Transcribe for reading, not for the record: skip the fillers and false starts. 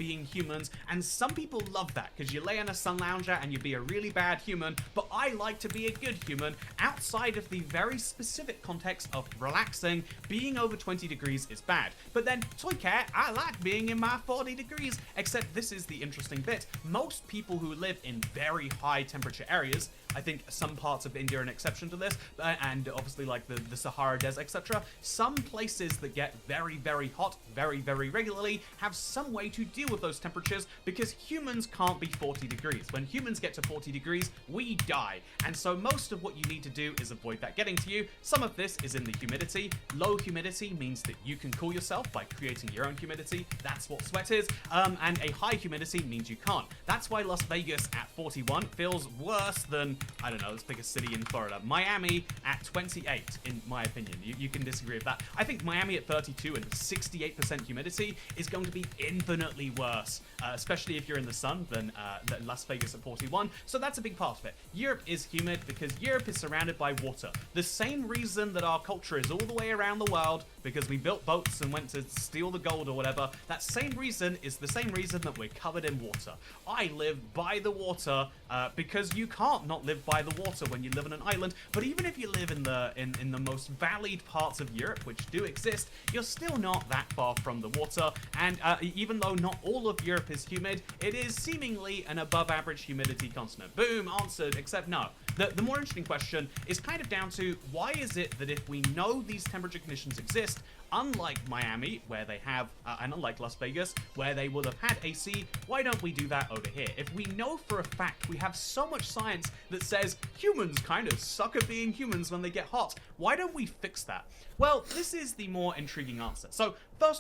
being humans, and some people love that because you lay in a sun lounger and you be a really bad human, but I like to be a good human outside of the very specific context of relaxing. Being over 20 degrees is bad. But then, Toy Cat, I like being in my 40 degrees, except this is the interesting bit. Most people who live in very high temperature areas, I think some parts of India are an exception to this, and obviously like the Sahara Desert, etc. Some places that get very, very hot very, very regularly have some way to deal with those temperatures because humans can't be 40 degrees. When humans get to 40 degrees, we die. And so most of what you need to do is avoid that getting to you. Some of this is in the humidity. Low humidity means that you can cool yourself by creating your own humidity. That's what sweat is. And a high humidity means you can't. That's why Las Vegas at 41 feels worse than, I don't know, let's pick a city in Florida. Miami at 28, in my opinion. You can disagree with that. I think Miami at 32 and 68% humidity is going to be infinitely worse, especially if you're in the sun, than Las Vegas at 41. So that's a big part of it. Europe is humid because Europe is surrounded by water. The same reason that our culture is all the way around the world, because we built boats and went to steal the gold or whatever, that same reason is the same reason that we're covered in water. I live by the water because you can't not live by the water when you live on an island, but even if you live in the most valleyed parts of Europe, which do exist, you're still not that far from the water, and even though not all of Europe is humid, it is seemingly an above average humidity continent. Boom, answered, except no. The more interesting question is kind of down to, why is it that if we know these temperature conditions exist, unlike Miami, where they have, and unlike Las Vegas, where they will have had AC, why don't we do that over here? If we know for a fact, we have so much science that says humans kind of suck at being humans when they get hot, why don't we fix that? Well, this is the more intriguing answer. So, first